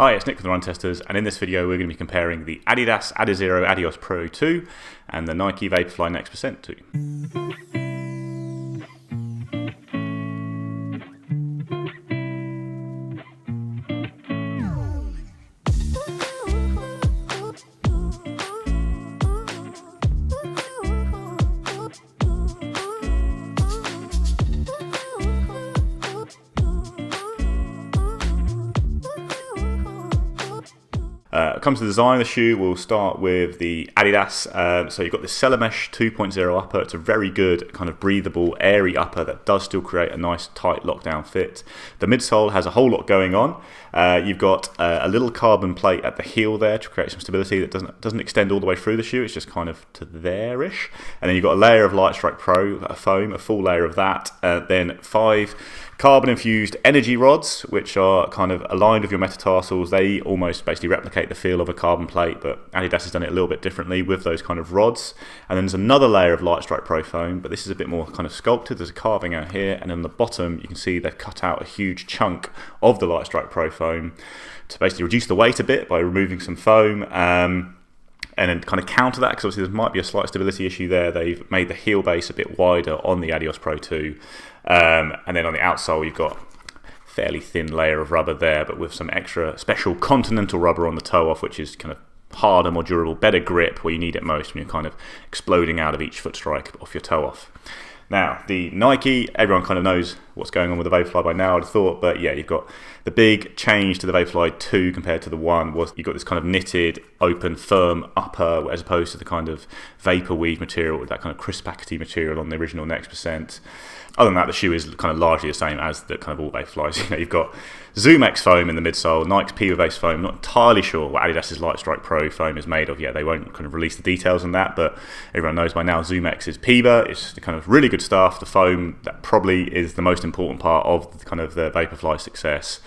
Hi, it's Nick from the Run Testers, and in this video we're going to be comparing the Adidas Adios Pro 2 and the Nike Vaporfly NEXT 2. Comes to the design of the shoe, we'll start with the Adidas. So you've got the Cellar Mesh 2.0 upper. It's a very good kind of breathable, airy upper that does still create a nice tight lockdown fit. The midsole has a whole lot going on. You've got a little carbon plate at the heel there to create some stability that doesn't extend all the way through the shoe. It's just kind of to there-ish. And then you've got a layer of Lightstrike Pro foam, a full layer of that. Then 5 carbon-infused energy rods, which are kind of aligned with your metatarsals. They almost basically replicate the feel of a carbon plate, but Adidas has done it a little bit differently with those kind of rods. And then there's another layer of Lightstrike Pro foam, but this is a bit more kind of sculpted. There's a carving out here, and on the bottom you can see they've cut out a huge chunk of the Lightstrike Pro foam to basically reduce the weight a bit by removing some foam. And then kind of counter that, because obviously there might be a slight stability issue there. They've made the heel base a bit wider on the Adios Pro 2. And then on the outsole you've got a fairly thin layer of rubber there, but with some extra special continental rubber on the toe off, which is kind of harder, more durable, better grip where you need it most when you're kind of exploding out of each foot strike off your toe off. Now, the Nike, everyone kind of knows what's going on with the Vaporfly by now, I'd have thought, but yeah, you've got the big change to the Vaporfly 2 compared to the 1 was you've got this kind of knitted, open, firm upper as opposed to the kind of vapor weave material with that kind of crisp packety material on the original NEXT. Other than that, the shoe is kind of largely the same as the kind of all Vaporflies. You know, you've got Zoom X foam in the midsole, Nike's Pива-based foam. Not entirely sure what Adidas's Lightstrike Pro foam is made of yet. They won't kind of release the details on that, but everyone knows by now Zoom X is Piva. It's the kind of really good stuff. The foam that probably is the most important part of the kind of the Vaporfly success.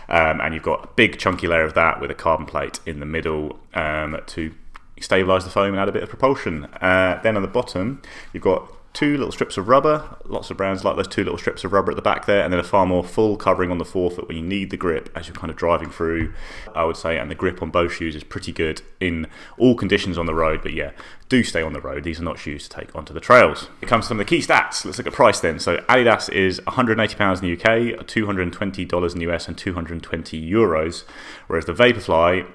And you've got a big chunky layer of that with a carbon plate in the middle to stabilise the foam and add a bit of propulsion. Then on the bottom, you've got 2 little strips of rubber. Lots of brands like those 2 little strips of rubber at the back there, and then a far more full covering on the forefoot when you need the grip as you're kind of driving through, I would say. And the grip on both shoes is pretty good in all conditions on the road, but yeah, do stay on the road. These are not shoes to take onto the trails. It comes to some of the key stats. Let's look at price then. So Adidas is £180 in the UK, $220 in the US, and €220, whereas the Vaporfly,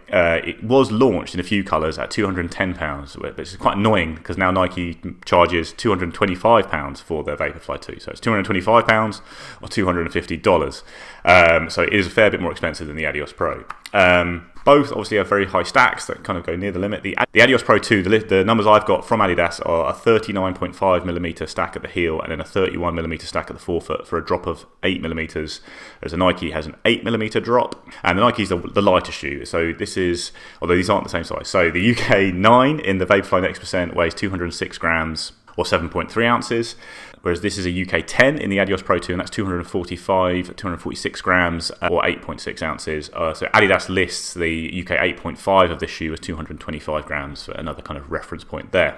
it was launched in a few colours at £210, but it's quite annoying because now Nike charges £225 for their Vaporfly 2. So it's £225 or $250. So it is a fair bit more expensive than the Adios Pro. Both obviously have very high stacks that kind of go near the limit. The Adios Pro 2, the numbers I've got from Adidas are a 39.5mm stack at the heel and then a 31mm stack at the forefoot for a drop of 8mm, whereas the Nike has an 8mm drop. And the Nike's the lighter shoe, so this is, although these aren't the same size. So the UK 9 in the Vaporfly NEXT weighs 206 grams or 7.3 ounces, whereas this is a UK 10 in the Adios Pro 2, and that's 246 grams or 8.6 ounces. So Adidas lists the UK 8.5 of this shoe as 225 grams, for another kind of reference point there.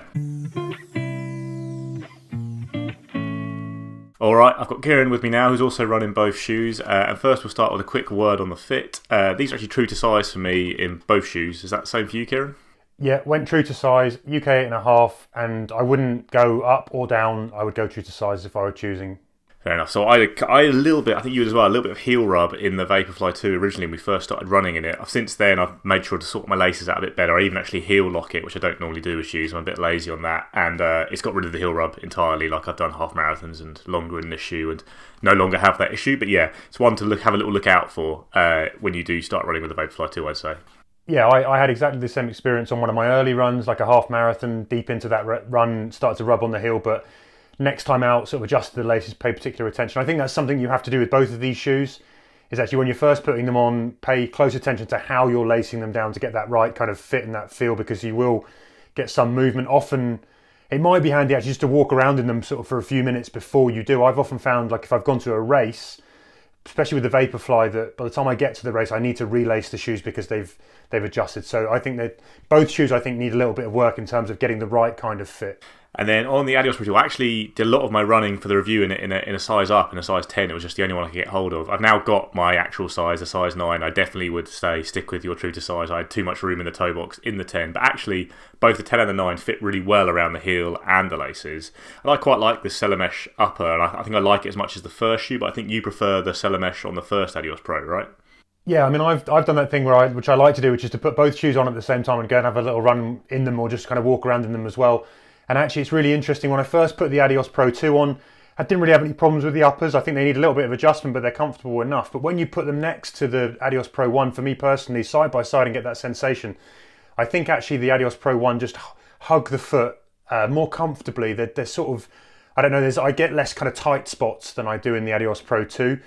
Alright, I've got Kieran with me now, who's also running both shoes. And first we'll start with a quick word on the fit. These are actually true to size for me in both shoes. Is that the same for you, Kieran? Yeah, went true to size, UK 8.5, and I wouldn't go up or down. I would go true to size if I were choosing. Fair enough. So I had a little bit, I think you would as well, a little bit of heel rub in the Vaporfly 2 originally when we first started running in it. Since then, I've made sure to sort my laces out a bit better. I even actually heel lock it, which I don't normally do with shoes. I'm a bit lazy on that. And it's got rid of the heel rub entirely. Like, I've done half marathons and longer in this shoe and no longer have that issue. But yeah, it's one to have a little look out for when you do start running with the Vaporfly 2, I'd say. Yeah, I had exactly the same experience on one of my early runs, like a half marathon. Deep into that run, started to rub on the heel, but next time out, sort of adjusted the laces, pay particular attention. I think that's something you have to do with both of these shoes, is actually when you're first putting them on, pay close attention to how you're lacing them down to get that right kind of fit and that feel, because you will get some movement. Often, it might be handy actually just to walk around in them sort of for a few minutes before you do. I've often found, like if I've gone to a race, especially with the Vaporfly, that by the time I get to the race, I need to relace the shoes because they've adjusted. So I think that both shoes, I think, need a little bit of work in terms of getting the right kind of fit. And then on the Adios Pro 2, I actually did a lot of my running for the review in a size up, in a size 10. It was just the only one I could get hold of. I've now got my actual size, a size 9. I definitely would say stick with your true to size. I had too much room in the toe box in the 10. But actually, both the 10 and the 9 fit really well around the heel and the laces. And I quite like this Celamesh upper, and I think I like it as much as the first shoe, but I think you prefer the Celamesh on the first Adios Pro, right? Yeah, I mean, I've done that thing which I like to do, which is to put both shoes on at the same time and go and have a little run in them, or just kind of walk around in them as well. And actually, it's really interesting. When I first put the Adios Pro 2 on, I didn't really have any problems with the uppers. I think they need a little bit of adjustment, but they're comfortable enough. But when you put them next to the Adios Pro 1, for me personally, side by side and get that sensation, I think actually the Adios Pro 1 just hug the foot more comfortably. They're sort of, I don't know, I get less kind of tight spots than I do in the Adios Pro 2.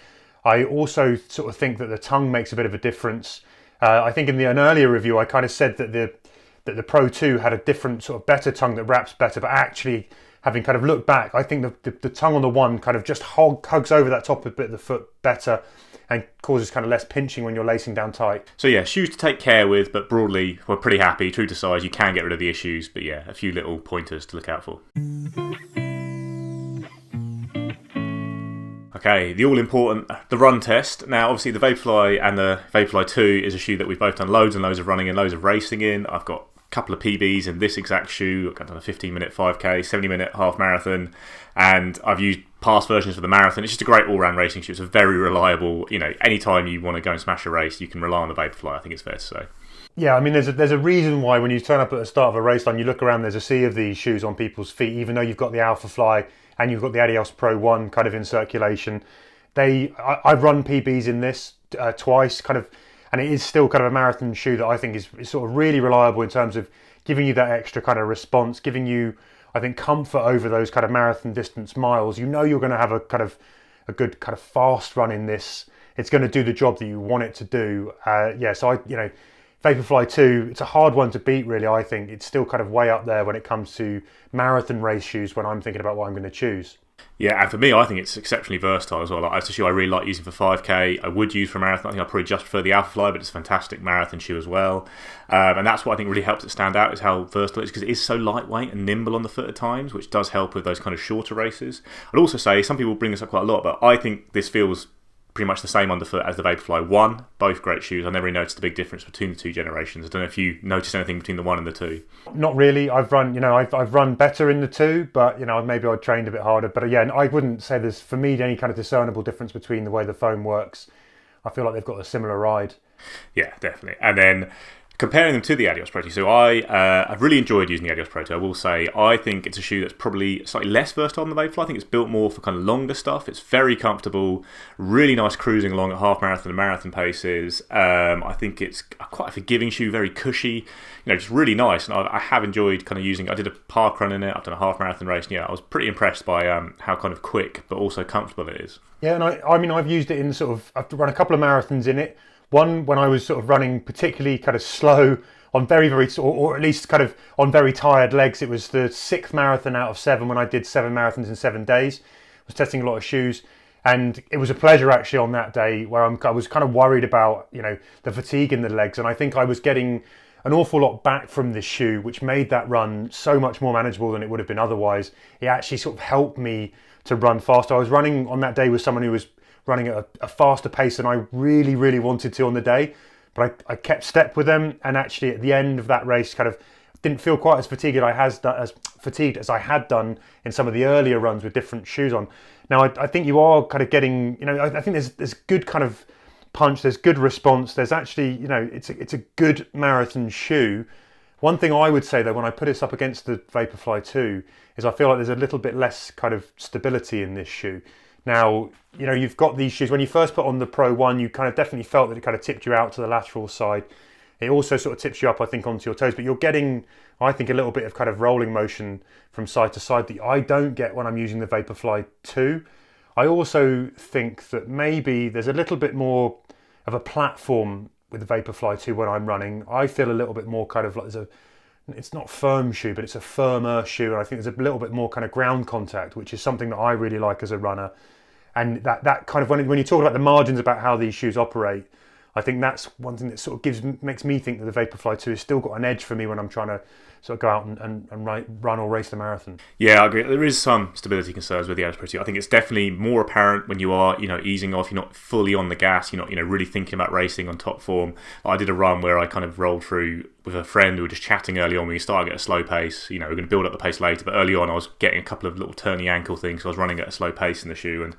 I also sort of think that the tongue makes a bit of a difference. I think in an earlier review, I kind of said that the Pro 2 had a different sort of better tongue that wraps better, but actually, having kind of looked back, I think the tongue on the 1 kind of just hugs over that top bit of the foot better and causes kind of less pinching when you're lacing down tight. So yeah, shoes to take care with, but broadly, we're pretty happy. True to size, you can get rid of the issues, but yeah, a few little pointers to look out for. Okay, the all-important, the run test. Now, obviously, the Vaporfly and the Vaporfly 2 is a shoe that we've both done loads and loads of running and loads of racing in. I've got a couple of PBs in this exact shoe. I've done a 15-minute 5K, 70-minute half marathon, and I've used past versions for the marathon. It's just a great all-round racing shoe. It's a very reliable, anytime you want to go and smash a race, you can rely on the Vaporfly, I think it's fair to say. Yeah, I mean, there's a reason why when you turn up at the start of a race line, you look around, there's a sea of these shoes on people's feet, even though you've got the Vaporfly and you've got the Adios Pro 1 kind of in circulation. I've run PBs in this twice, kind of, and it is still kind of a marathon shoe that I think is sort of really reliable in terms of giving you that extra kind of response, giving you, I think, comfort over those kind of marathon distance miles. You know you're going to have a good kind of fast run in this. It's going to do the job that you want it to do. So Vaporfly 2, it's a hard one to beat, really. I think it's still kind of way up there when it comes to marathon race shoes when I'm thinking about what I'm going to choose. Yeah, and for me, I think it's exceptionally versatile as well. It's a shoe I really like using for 5K. I would use for a marathon. I think I probably just prefer the Vaporfly, but it's a fantastic marathon shoe as well. And that's what I think really helps it stand out, is how versatile it is, because it is so lightweight and nimble on the foot at times, which does help with those kind of shorter races. I'd also say, some people bring this up quite a lot, but I think this feels pretty much the same underfoot as the Vaporfly 1. Both great shoes. I never really noticed a big difference between the two generations. I don't know if you noticed anything between the 1 and the 2. Not really. I've run better in the 2, but maybe I trained a bit harder. But yeah, I wouldn't say there's, for me, any kind of discernible difference between the way the foam works. I feel like they've got a similar ride. Yeah, definitely. And then comparing them to the Adios Pro 2, so I've really enjoyed using the Adios Pro 2. I will say, I think it's a shoe that's probably slightly less versatile than the Vaporfly. I think it's built more for kind of longer stuff. It's very comfortable, really nice cruising along at half marathon and marathon paces. I think it's quite a forgiving shoe, very cushy, just really nice. And I have enjoyed kind of using it. I did a park run in it, I've done a half marathon race, and I was pretty impressed by how kind of quick but also comfortable it is. Yeah, and I've used it in I've run a couple of marathons in it. One when I was sort of running particularly kind of slow on very, very, or at least kind of on very tired legs. It was the 6th marathon out of 7 when I did 7 marathons in 7 days. I was testing a lot of shoes, and it was a pleasure actually on that day where I was kind of worried about, the fatigue in the legs. And I think I was getting an awful lot back from this shoe, which made that run so much more manageable than it would have been otherwise. It actually sort of helped me to run faster. I was running on that day with someone who was running at a faster pace than I really, really wanted to on the day. But I kept step with them, and actually at the end of that race kind of didn't feel quite as fatigued as I had done in some of the earlier runs with different shoes on. Now I think you are kind of getting, I think there's good kind of punch, there's good response, there's actually, it's a good marathon shoe. One thing I would say though, when I put this up against the Vaporfly 2, is I feel like there's a little bit less kind of stability in this shoe. Now, you've got these shoes, when you first put on the Pro 1, you kind of definitely felt that it kind of tipped you out to the lateral side. It also sort of tips you up, I think, onto your toes, but you're getting, I think, a little bit of kind of rolling motion from side to side that I don't get when I'm using the Vaporfly 2. I also think that maybe there's a little bit more of a platform with the Vaporfly 2 when I'm running. I feel a little bit more kind of like it's not firm shoe, but it's a firmer shoe, and I think there's a little bit more kind of ground contact, which is something that I really like as a runner. And that kind of, when you talk about the margins about how these shoes operate, I think that's one thing that sort of makes me think that the Vaporfly 2 has still got an edge for me when I'm trying to sort of go out and run or race the marathon. Yeah, I agree. There is some stability concerns with the Adidas Pro 2. I think it's definitely more apparent when you are, easing off. You're not fully on the gas. You're not, really thinking about racing on top form. I did a run where I kind of rolled through with a friend. We were just chatting early on. We started at a slow pace. We're going to build up the pace later. But early on, I was getting a couple of little turny ankle things. So I was running at a slow pace in the shoe. And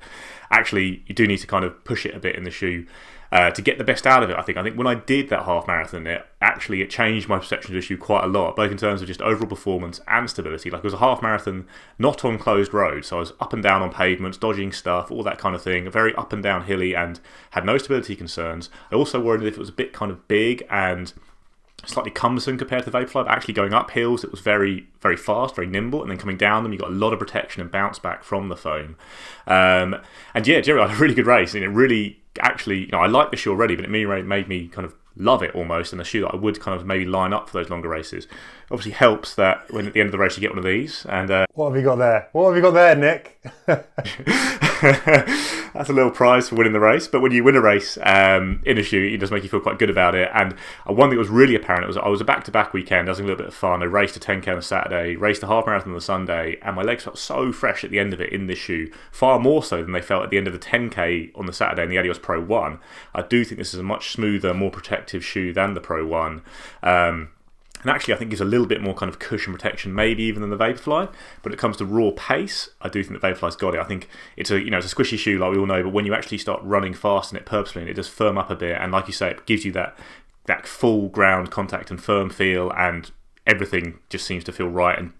actually, you do need to kind of push it a bit in the shoe. To get the best out of it, I think when I did that half marathon, it changed my perception of the shoe quite a lot, both in terms of just overall performance and stability. Like, it was a half marathon not on closed roads, so I was up and down on pavements, dodging stuff, all that kind of thing, very up and down hilly, and had no stability concerns. I also worried if it was a bit kind of big and slightly cumbersome compared to the Vaporfly, but actually going up hills, it was very, very fast, very nimble, and then coming down them, you got a lot of protection and bounce back from the foam. And yeah, Jerry, I had a really good race, and it really, actually, I like the shoe already, but it made me kind of love it almost, and a shoe that I would kind of maybe line up for those longer races. Obviously helps that when at the end of the race you get one of these. And what have you got there? What have you got there, Nick? That's a little prize for winning the race. But when you win a race in a shoe, it does make you feel quite good about it. And one thing that was really apparent, I was a back-to-back weekend. I was having a little bit of fun. I raced a 10K on a Saturday, raced a half marathon on the Sunday, and my legs felt so fresh at the end of it in this shoe, far more so than they felt at the end of the 10K on the Saturday in the Adios Pro 1. I do think this is a much smoother, more protective shoe than the Pro 1. And actually, I think gives a little bit more kind of cushion protection, maybe even than the Vaporfly. But when it comes to raw pace, I do think the Vaporfly's got it. I think it's it's a squishy shoe, like we all know. But when you actually start running fast in it purposely, it does firm up a bit. And like you say, it gives you that full ground contact and firm feel, and everything just seems to feel right and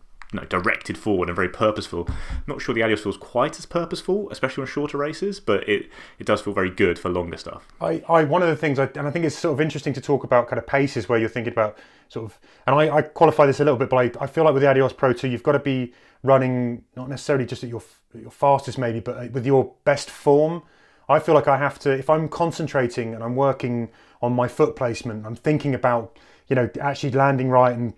directed forward and very purposeful. I'm not sure the Adios feels quite as purposeful, especially on shorter races, but it does feel very good for longer stuff. One of the things, and I think it's sort of interesting to talk about kind of paces where you're thinking about sort of, and I qualify this a little bit, but I feel like with the Adios Pro 2, you've got to be running not necessarily just at your fastest maybe, but with your best form. I feel like I have to, if I'm concentrating and I'm working on my foot placement, I'm thinking about, actually landing right and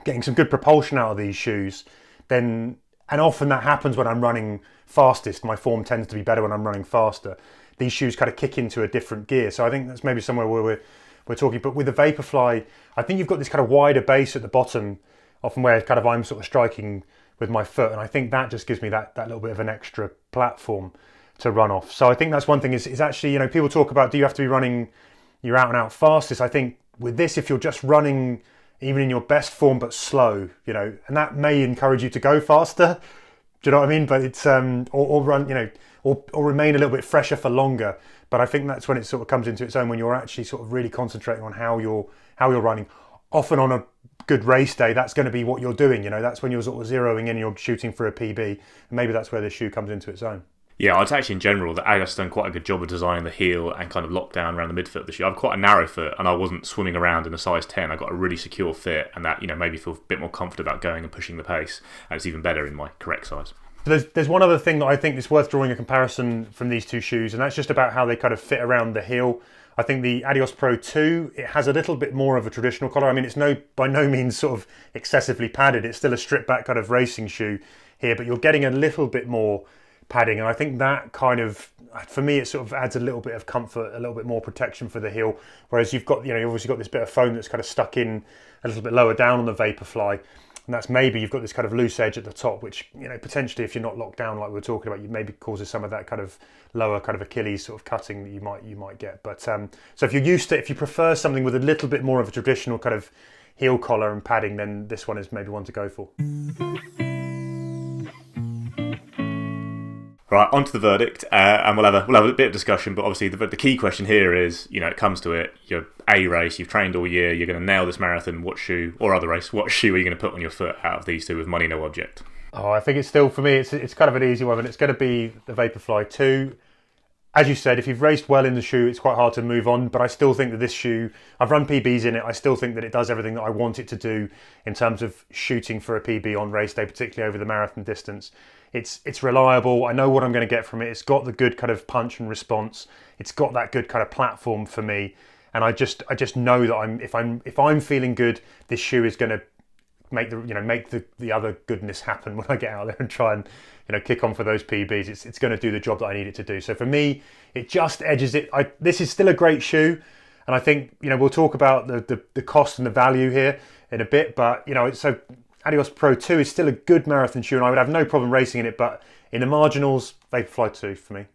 getting some good propulsion out of these shoes, and often that happens when I'm running fastest. My form tends to be better when I'm running faster. These shoes kind of kick into a different gear. So I think that's maybe somewhere where we're talking. But with the Vaporfly, I think you've got this kind of wider base at the bottom, often where kind of I'm sort of striking with my foot. And I think that just gives me that little bit of an extra platform to run off. So I think that's one thing is actually, people talk about, do you have to be running your out and out fastest? I think with this, if you're just running even in your best form but slow, and that may encourage you to go faster. Do you know what I mean? But it's or run, or remain a little bit fresher for longer. But I think that's when it sort of comes into its own, when you're actually sort of really concentrating on how you're running. Often on a good race day, that's going to be what you're doing. That's when you're sort of zeroing in and you're shooting for a PB. And maybe that's where this shoe comes into its own. Yeah, I'd say actually in general that Adidas has done quite a good job of designing the heel and kind of lockdown around the midfoot of the shoe. I have quite a narrow foot and I wasn't swimming around in a size 10. I got a really secure fit, and that made me feel a bit more confident about going and pushing the pace. And it's even better in my correct size. There's one other thing that I think is worth drawing a comparison from these two shoes, and that's just about how they kind of fit around the heel. I think the Adios Pro 2, it has a little bit more of a traditional collar. I mean, it's by no means sort of excessively padded. It's still a stripped back kind of racing shoe here, but you're getting a little bit more padding, and I think that kind of, for me, it sort of adds a little bit of comfort, a little bit more protection for the heel, whereas you've got, you've obviously got this bit of foam that's kind of stuck in a little bit lower down on the Vaporfly, and that's maybe you've got this kind of loose edge at the top, which, potentially if you're not locked down like we were talking about, you maybe causes some of that kind of lower kind of Achilles sort of cutting that you might get. But so if you prefer something with a little bit more of a traditional kind of heel collar and padding, then this one is maybe one to go for. Right, on to the verdict, and we'll have a bit of discussion, but obviously the key question here is, it comes to it, you're a race, you've trained all year, you're going to nail this marathon, what shoe, or other race, what shoe are you going to put on your foot out of these two with money no object? Oh, I think it's still, for me, it's kind of an easy one, and it's going to be the Vaporfly 2. As you said, if you've raced well in the shoe, it's quite hard to move on, but I still think that this shoe, I've run PBs in it, I still think that it does everything that I want it to do in terms of shooting for a PB on race day, particularly over the marathon distance. It's reliable, I know what I'm going to get from it, it's got the good kind of punch and response, it's got that good kind of platform for me, and I just know that if I'm feeling good, this shoe is going to make the other goodness happen when I get out there and try and kick on for those PBs. It's going to do the job that I need it to do. So for me, it just edges it. This is still a great shoe, And I think, we'll talk about the cost and the value here in a bit, but, so Adios Pro 2 is still a good marathon shoe, and I would have no problem racing in it, but in the marginals, Vaporfly 2 for me.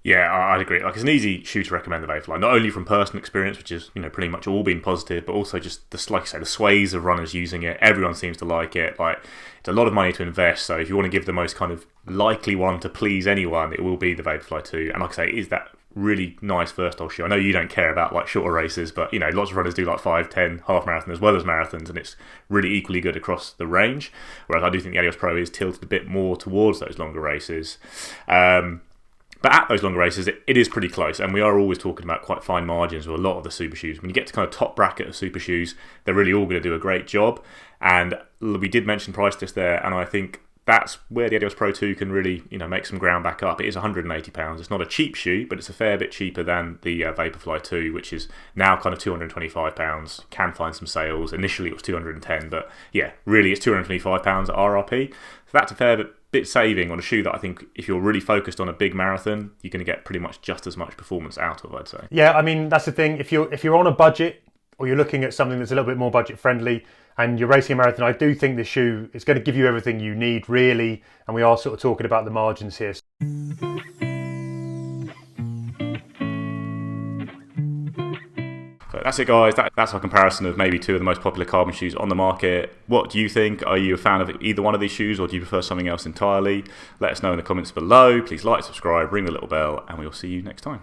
Yeah, I'd agree. Like, it's an easy shoe to recommend, the Vaporfly, not only from personal experience, which is pretty much all been positive, but also just like you say, the sways of runners using it. Everyone seems to like it. Like, it's a lot of money to invest. So if you want to give the most kind of likely one to please anyone, it will be the Vaporfly 2. And like I say, it is that really nice versatile shoe. I know you don't care about like shorter races, but lots of runners do like 5, 10, half marathon as well as marathons, and it's really equally good across the range. Whereas I do think the Adios Pro is tilted a bit more towards those longer races. But at those longer races, it is pretty close, and we are always talking about quite fine margins with a lot of the super shoes. When you get to kind of top bracket of super shoes, they're really all going to do a great job. And we did mention price just there, and I think that's where the Adios Pro 2 can really make some ground back up. It is £180. It's not a cheap shoe, but it's a fair bit cheaper than the Vaporfly 2, which is now kind of £225. Can find some sales. Initially it was £210, but yeah, really it's £225 at RRP. So that's a fair bit saving on a shoe that I think if you're really focused on a big marathon, you're going to get pretty much just as much performance out of, I'd say. Yeah, I mean, that's the thing. If you're on a budget, or you're looking at something that's a little bit more budget friendly, and you're racing a marathon, I do think this shoe is going to give you everything you need, really. And we are sort of talking about the margins here. So that's it, guys. That's our comparison of maybe two of the most popular carbon shoes on the market. What do you think? Are you a fan of either one of these shoes, or do you prefer something else entirely? Let us know in the comments below. Please like, subscribe, ring the little bell, and we'll see you next time.